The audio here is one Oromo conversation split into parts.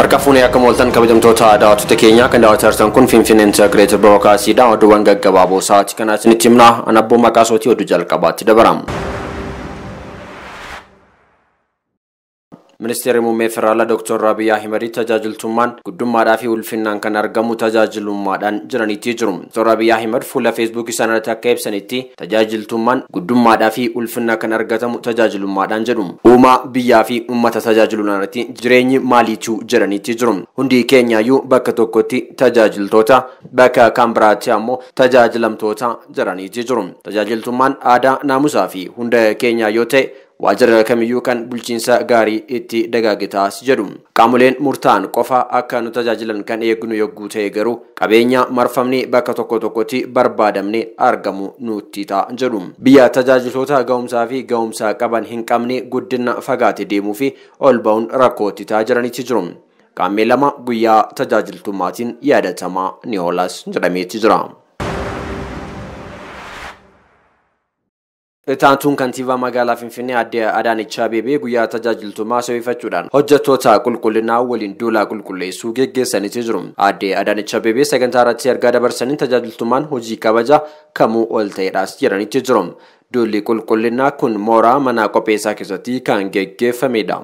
Harka fuunee akka mooltan kabajamtoota daawwattoota keenya kan daawwatartan kun Finfinnee Integrated Broadcast oduuwwan gaggabaaboo sa'aatii kanaa isinitti himna. Ani Abboo maqaa sootii oduu jalqabaatti dabaram. Ministeerri Muummee Federaalaa Dr. Abiy Ahmed tajaajiltummaan guddummaadhaa fi ulfinnaan kan argamu tajaajilummaadhaan jiraniitti jiru. Dr. Abiy Ahmed fuula Facebook isaaniirratti akka ibsanitti tajaajiltummaan guddummaadhaa fi ulfinnaa kan argatamu tajaajilummaadhaan jedhu. Uumaa biyyaa fi uummata tajaajiluudhaanatti jireenyi maaliitu jiraniitti jiru. Hundi keenyaayyuu bakka tokkotti tajaajiltoota, bakka kan biraatti ammoo tajaajilamtoota jiraniitti jiru. Tajaajiltummaan aadaa, naamusaa fi hunda keenyaa yoo ta'e waajjira kamiyyuu kan bulchiinsa gaarii itti dagaagitaas jedhu. Qaamoleen murtaan qofa akka nu tajaajilan kan eegnu yogguu ta'e garuu qabeenya marfamni bakka tokkotti barbaadamne argamu nutti ta'a jedhu. Biyya tajaajiltoota ga'umsaa fi ga'umsaa qaban hin qabne guddina fagaate deemuu fi ol ba'uun rakkootti ta'aa jiranitti jiru. Qaammee lama guyyaa tajaajiltummaatiin yaadatamaa ni oolas jedhameetti jira. Itaantuun kantiibaa magaalaa Finfinnee Aadde Adaanech Abeebee guyyaa tajaajiltummaa sababeeffachuudhaan hojjettoota qulqullinaa waliin duula qulqulleessuu geggeessaniitu jiru. Aadde Adaanech Abeebee sagantaa irratti ergaa dabarsaniin tajaajiltummaan hojii kabaja kamuu ol ta'edhaas jedhaniitu jiru. Duulli qulqullinaa kun mooraa mana qopheessaa keessatti kan geggeeffamedha.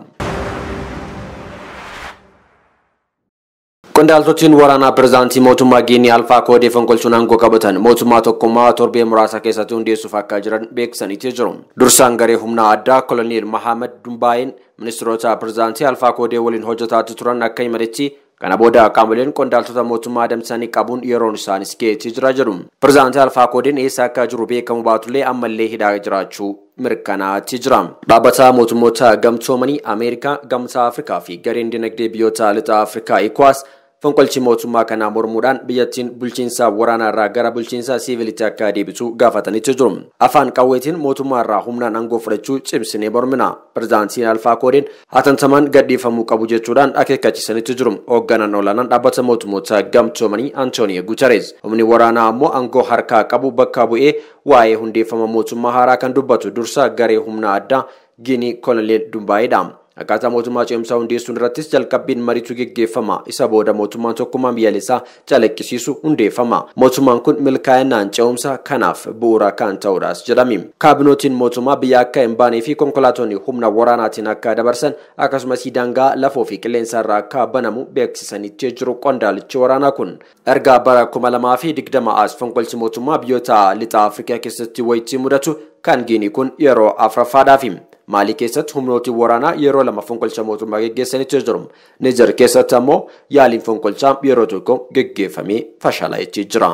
Qondaaltotiin waraanaa pirezidaantii mootummaa Giinii Alfaa Koodee fonqolchuun aangoo qabatan mootummaa tokkummaa torbee muraasa keessatti hundeessuuf akka jiran beeksisaniitu jiru. Dursaan garee humnaa addaa Koloneel Mahammad Dumbaayeen ministeerota pirezidaantii Alfaa Koodee waliin hojjetaa turan akka himanitti kana booda qaamoleen qondaaltota mootummaa adamsanii qabuun yeroon isaanis ga'eetti jira jedhu. Pirezidaantii Alfaa Koodeen eessa akka jiru beekamu baatullee ammallee hidhaa jiraachuu mirkanaa'atti jira. Dhaabbata mootummoota gamtoomanii Ameerikaa, Gamtaa Afrikaa fi gareen dinagdee biyyoota lixa Afrikaa ECOWAS fonqolchi mootummaa kanaa mormuudhaan biyyattiin bulchiinsa waraanaa irraa gara bulchiinsa siviilitti akka deebitu gaafataniitu jiru. Afaan qawweetiin mootummaa irraa humnaan aangoo fudhachuu cimsinee mormina. Pirezidaantiin Alfaa Koodeen hatattamaan gadhiifamuu qabu jechuudhaan akeekkachiisaniitu jiru. Hoogganaan olaanaan dhaabbata mootummoota gamtoomanii Antooniyo Guuterees humni waraanaa ammoo aangoo harkaa qabu bakka bu'ee waa'ee hundeeffama mootummaa haaraa kan dubbatu dursa garee humna addaa Giinii Koloneel Dumbaayedha. Akkaataa mootummaa ce'umsaa hundeessuun irrattis jalqabbiin mariitu geggeeffama. Isa booda mootummaan tokkummaa biyyaalessaa calaqqisiisu hundeeffama. Mootummaan kun milkaa'inaan ce'umsa kanaaf bu'uura kan ta'uudhaas jedhami. Kaabinootiin mootummaa biyya akka hin baanee fi konkolaatonni humna waraanaatiin akka dabarsan akkasumas daangaa lafoo fi qilleensa irraa akka banamu beeksisanitti jiru qondaalichi waraanaa kun. Erga bara 2020 as fonqolchi mootummaa biyyoota lixa Afrikaa keessatti wayitti mudatu kan Giinii kun yeroo afuraffaadhaafi. Maalii keessatti humnooti waraanaa yeroo lama fonqolcha mootummaa geggeessanitti jiru. Niger keessatti ammoo yaaliin fonqolchaa yeroo tokko geggeeffamee fashalaa'etti jira.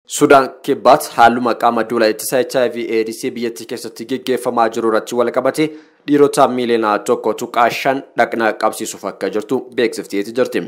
Sudaan kibbaatti haaluma qaama duula ittisa HIV/AIDS biyyattii keessatti geggeeffamaa jiru irratti wal qabate dhiirota miiliyoona 1.5 dhaqna qabsiisuuf akka jirtu beeksifteetti jirti.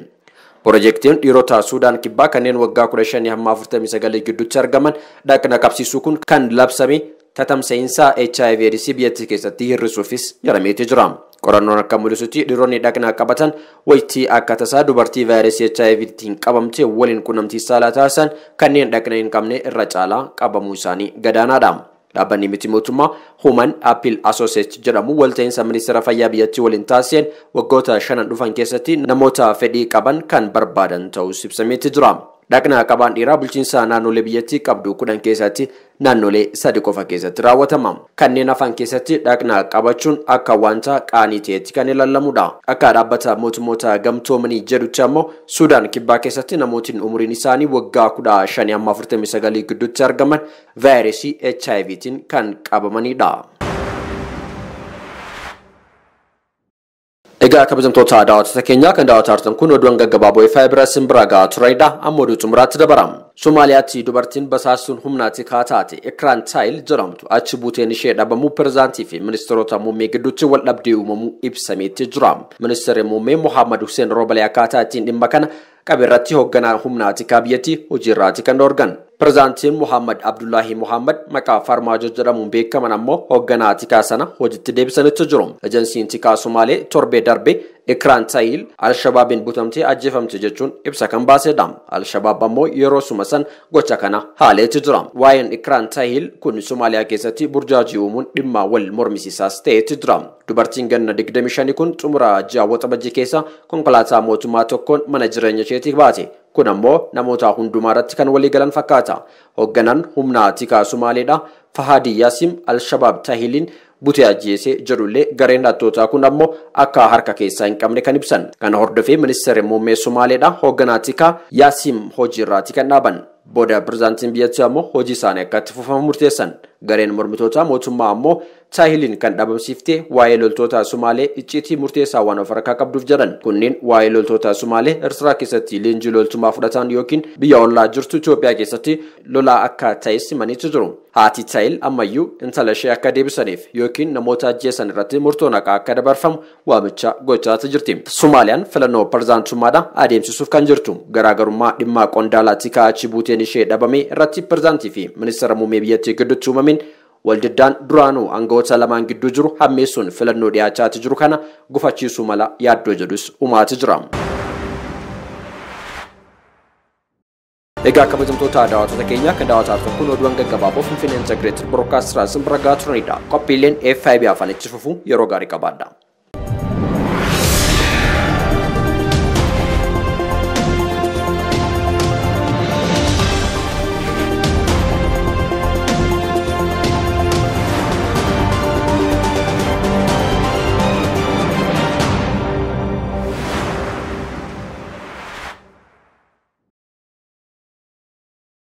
Projektiin dhiirota Sudaan kibbaa kanneen waggaa 15 hamma 49 gidduutti argaman dhaqna qabsiisuu kun kan labsame tatamsa'insa HIV/AIDS biyyattii keessatti hir'isuufis jedhameetti jira. Qorannoon akka mul'isutti dhiironni dhaqna qabatan wayitii akka tasaa dubartii vaayirasii HIVtiin qabamte waliin quunnamtii saalaa taasisan kanneen dhaqna hin qabne irra caalaa qabamuu isaanii gadaanaadha. Dhaabbanni miti mootummaa Human Appeal Associate jedhamu walta'iinsa ministeera fayyaa biyyattii waliin taasiseen waggoota 5 dhufan keessatti namoota fedhii qaban kan barbaadan ta'us ibsameetti jira. Dhaqna qabaan dhiiraa bulchiinsa naannolee biyyattii qabdu 10 keessatti naannolee 3 qofa keessatti raawwatama. Kanneen hafan keessatti dhaqna qabachuun akka wanta qaanii ta'etti kan ilaalamudha. Akka dhaabbata mootummoota gamtoomanii jedhutti ammoo Sudaan kibbaa keessatti namootni umuriin isaanii waggaa 15 hamma 49 gidduutti argaman vaayirasii HIVtiin kan qabamanidha. Egaa kabajamtoota daawwattoota keenyaa kan daawwatartan kun oduuwwan gaggabaaboo Fiber Simbiragaa tureedha. Amma oduu xumuraatti dabaram. Somaaliyaatti dubartiin basaastuun humnaatti kaataate Ekraan Taayil jedhamtu achi buuteen ishee dhabamuu pirezidaantii fi ministeerota muummee gidduutti wal dhabdee uumamuu ibsameetti jira. Ministeerri muummee Mohammad Hussein Roobale akkaataa ittiin dhimma kana qabeerratti hoogganaa humnaatti biyyattii hojiirraatti kan dorgan. Pirezidaantiin Muhammad Abdullahi Muhammad maqaa Farmaajo jedhamuun beekaman ammoo hoogganaa tikaa sana hojiitti deebisanitti jiru. Ejensiin tikaa Somaalee torbee darbe Ikraan Tahil Al-Shabaabiin butamtee ajjeefamte jechuun ibsa kan baasedha. Al-Shabaab ammoo yeroo suma san gocha kana haaleetti jira. Waa'een Ikraan Tahil kun Somaaliyaa keessatti burjaajii uumuun dhimma wal mormisiisaas ta'etti jira. Dubartiin ganna 25 kun xumura ji'a waxabajjii keessa konkolaataa mootummaa tokkoon mana jireenya isheetii baate. Kun ammoo namoota hundumaa irratti kan walii galan fakkaata. Hoogganaan humna tikaa Somaaleedha Fahadi Yaasim Al-Shabaab Tahiliin butee ajjeesee jedhullee gareen dhattootaa kun ammoo akka harka keessaa hin qabne kan ibsan. Kana hordofee ministeerri muummee Somaaleedha hoogganaa tikaa Yaasim hojiirraati kan dhaaban. Booda pirezidaantiin biyyattii ammoo hojii isaanii akka itti fufamu murteessan. Gareen mormitoota mootummaa ammoo Tahiliin kan dhabamsiiftee waa'ee loltoota Somaalee icciitii murteessaa waan of harkaa qabduuf jedhan. Kunneen waa'ee loltoota Somaalee Eertiraa keessatti leenjii loltummaa fudhatan yookiin biyya ollaa jirtu Itoophiyaa keessatti lolaa akka ta'es himaniitu jiru. Haati Tahil ammayyuu intala ishee akka deebisaniif yookiin namoota ajjeesan irratti murtoon akka dabarfamu waamicha gochaati jirti. Somaaliyaan filannoo pirezidaantummaadha adeemsisuuf kan jirtu. Garaagarummaa dhimma qondaalaa tikaa achi buuteen ishee dhabame irratti pirezidaantii fi ministeera muummee biyyattii gidduutti uumameen waldiddaan duraanuu aangawoota lamaan gidduu jiru hammeessuun filannoo dhiyaachaati jiru kana gufachiisuu mala yaaddoo jedhus uumaati jira. Egaa kabajamtoota daawwattoota keenya kan daawwataa turtan oduuwwan gaggabaaboo Finfinnee Integrated Broadcast Service bira gahaa turanidha. Qophiileen FIB afaan itti fufu yeroo gaarii qabaadha.